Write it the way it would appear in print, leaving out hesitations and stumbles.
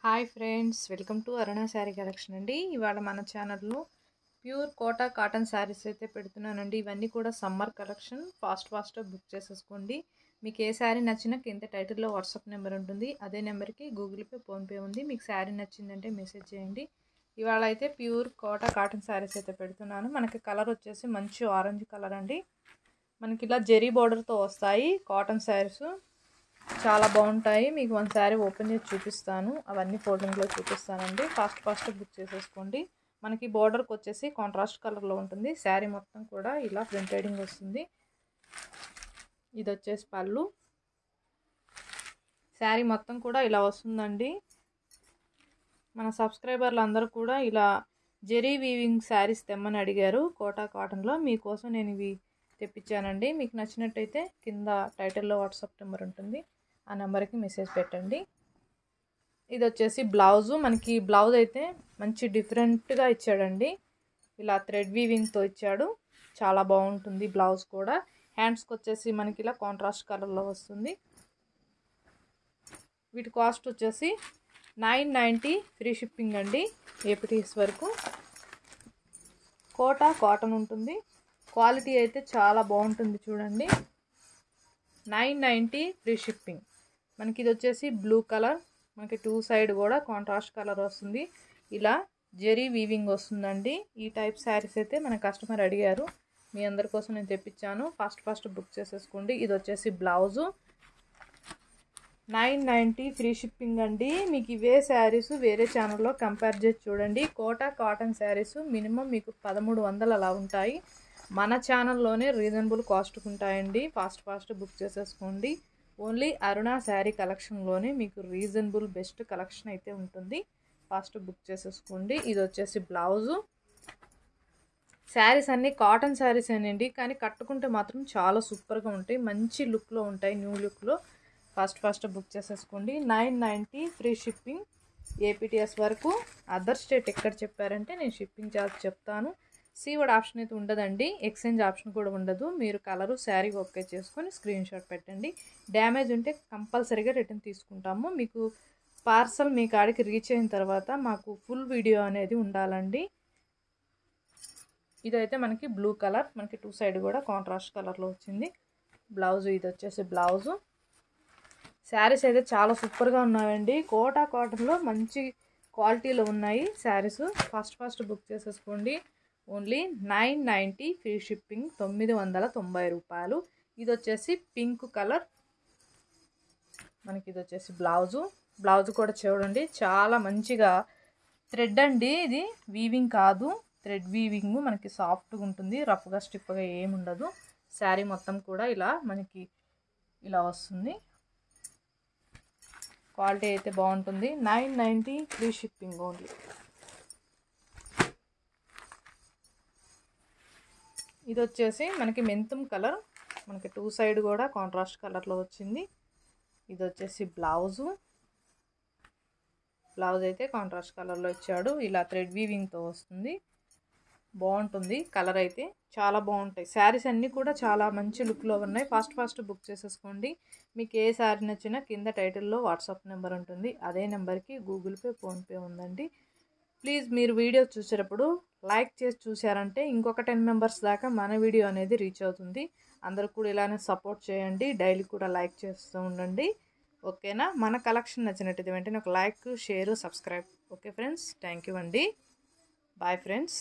Hi friends, welcome to Aruna sari collection అండి. ఇవాళ మన ఛానల్లో ప్యూర్ కోటా కాటన్ శారీస్ అయితే పెడుతున్నానండి. ఇవన్నీ కూడా సమ్మర్ కలెక్షన్. ఫాస్ట్గా బుక్ చేసేసుకోండి. మీకు ఏ శారీ నచ్చినా కింద టైటిల్లో వాట్సాప్ నెంబర్ ఉంటుంది. అదే నెంబర్కి గూగుల్ పే, ఫోన్పే ఉంది. మీకు శారీ నచ్చిందంటే మెసేజ్ చేయండి. ఇవాళ అయితే ప్యూర్ కోటా కాటన్ శారీస్ అయితే పెడుతున్నాను. మనకి కలర్ వచ్చేసి మంచి ఆరెంజ్ కలర్ అండి. మనకి ఇలా జెరీ బోర్డర్తో వస్తాయి కాటన్ శారీస్. చాలా బాగుంటాయి. మీకు వన్ శారీ ఓపెన్ చేసి చూపిస్తాను. అవన్నీ ఫోల్డింగ్లో చూపిస్తానండి. ఫాస్ట్ బుక్ చేసేసుకోండి. మనకి బోర్డర్కి వచ్చేసి కాంట్రాస్ట్ కలర్లో ఉంటుంది. శారీ మొత్తం కూడా ఇలా ప్రింటెడింగ్ వస్తుంది. ఇది వచ్చేసి పళ్ళు. శారీ మొత్తం కూడా ఇలా వస్తుందండి. మన సబ్స్క్రైబర్లు అందరూ కూడా ఇలా జెరీ వీవింగ్ శారీస్ తెమ్మని అడిగారు కోటా కాటన్లో. మీకోసం నేను ఇవి తెప్పించానండి. మీకు నచ్చినట్టయితే కింద టైటిల్లో వాట్సాప్ నెంబర్ ఉంటుంది. ఆ నెంబర్కి మెసేజ్ పెట్టండి. ఇది వచ్చేసి బ్లౌజు. మనకి బ్లౌజ్ అయితే మంచి డిఫరెంట్గా ఇచ్చాడండి. ఇలా థ్రెడ్ వీవింగ్తో ఇచ్చాడు. చాలా బాగుంటుంది బ్లౌజ్ కూడా. హ్యాండ్స్కి వచ్చేసి మనకి ఇలా కాంట్రాస్ట్ కలర్లో వస్తుంది. వీటి కాస్ట్ వచ్చేసి 990 ఫ్రీ షిప్పింగ్ అండి. ఏపీటీఎస్ వరకు. కోటా కాటన్ ఉంటుంది. క్వాలిటీ అయితే చాలా బాగుంటుంది చూడండి. 990 ఫ్రీ షిప్పింగ్. మనకి ఇది వచ్చేసి బ్లూ కలర్. మనకి టూ సైడ్ కూడా కాంట్రాస్ట్ కలర్ వస్తుంది. ఇలా జెరీ వీవింగ్ వస్తుందండి. ఈ టైప్ శారీస్ అయితే మన కస్టమర్ అడిగారు. మీ అందరి కోసం నేను తెప్పించాను. ఫాస్ట్ బుక్ చేసేసుకోండి. ఇది వచ్చేసి బ్లౌజు. 990 ఫ్రీ షిప్పింగ్ అండి. మీకు ఇవే శారీస్ వేరే ఛానల్లో కంపేర్ చేసి చూడండి. కోటా కాటన్ శారీస్ మినిమం మీకు 1300 అలా ఉంటాయి. మన ఛానల్లోనే రీజనబుల్ కాస్ట్కి ఉంటాయండి. ఫాస్ట్ బుక్ చేసేసుకోండి. ఓన్లీ అరుణ శారీ కలెక్షన్లోనే మీకు రీజనబుల్ బెస్ట్ కలెక్షన్ అయితే ఉంటుంది. ఫాస్ట్ బుక్ చేసేసుకోండి. ఇది వచ్చేసి బ్లౌజు. శారీస్ అన్నీ కాటన్ శారీస్ అండి, కానీ కట్టుకుంటే మాత్రం చాలా సూపర్గా ఉంటాయి. మంచి లుక్లో ఉంటాయి, న్యూ లుక్లో. ఫాస్ట్ బుక్ చేసేసుకోండి. 990 ఫ్రీ షిప్పింగ్ ఏపీటీఎస్ వరకు. అదర్ స్టేట్ ఎక్కడ చెప్పారంటే నేను షిప్పింగ్ ఛార్జ్ చెప్తాను. సీవర్డ్ ఆప్షన్ అయితే ఉండదండి. ఎక్స్చేంజ్ ఆప్షన్ కూడా ఉండదు. మీరు కలరు శారీ ఓకే చేసుకొని స్క్రీన్ షాట్ పెట్టండి. డ్యామేజ్ ఉంటే కంపల్సరీగా రిటర్న్ తీసుకుంటాము. మీకు పార్సల్ మీ కాడికి రీచ్ అయిన తర్వాత మాకు ఫుల్ వీడియో అనేది ఉండాలండి. ఇదైతే మనకి బ్లూ కలర్. మనకి టూ సైడ్ కూడా కాంట్రాస్ట్ కలర్లో వచ్చింది బ్లౌజు. ఇది వచ్చేసి బ్లౌజు. శారీస్ అయితే చాలా సూపర్గా ఉన్నాయండి. కోటా కాటన్లో మంచి క్వాలిటీలో ఉన్నాయి శారీస్. ఫాస్ట్ బుక్ చేసేసుకోండి. Only 990 free shipping. 990 రూపాయలు. ఇది వచ్చేసి పింక్ కలర్. మనకి ఇది వచ్చేసి బ్లౌజు కూడా చూడండి. చాలా మంచిగా థ్రెడ్ అండి. ఇది వీవింగ్ కాదు, థ్రెడ్ వీవింగ్. మనకి సాఫ్ట్గా ఉంటుంది. రఫ్గా స్టిఫ్గా ఏమి ఉండదు. శారీ మొత్తం కూడా ఇలా మనకి ఇలా వస్తుంది. క్వాలిటీ అయితే బాగుంటుంది. 990 ఫ్రీ షిప్పింగ్ ఓన్లీ. ఇది వచ్చేసి మనకి మెంతుం కలర్. మనకి టూ సైడ్ కూడా కాంట్రాస్ట్ కలర్లో వచ్చింది. ఇది వచ్చేసి బ్లౌజు అయితే కాంట్రాస్ట్ కలర్లో ఇచ్చాడు. ఇలా థ్రెడ్ వీవింగ్తో వస్తుంది. బాగుంటుంది. కలర్ అయితే చాలా బాగుంటాయి. శారీస్ అన్నీ కూడా చాలా మంచి లుక్లో ఉన్నాయి. ఫాస్ట్ బుక్ చేసేసుకోండి. మీకు ఏ శారీ నచ్చినా కింద టైటిల్లో వాట్సాప్ నెంబర్ ఉంటుంది. అదే నెంబర్కి గూగుల్ పే, ఫోన్పే ఉందండి. ప్లీజ్ మీరు వీడియో చూసేటప్పుడు లైక్ చేసి చూసారంటే ఇంకొక 10 మెంబర్స్ దాకా మన వీడియో అనేది రీచ్ అవుతుంది. అందరూ కూడా ఇలానే సపోర్ట్ చేయండి. డైలీ కూడా లైక్ చేస్తూ ఉండండి. ఓకేనా? మన కలెక్షన్ నచ్చినట్టయితే వెంటనే ఒక like, share, subscribe. Okay friends, thank you అండి. Bye friends.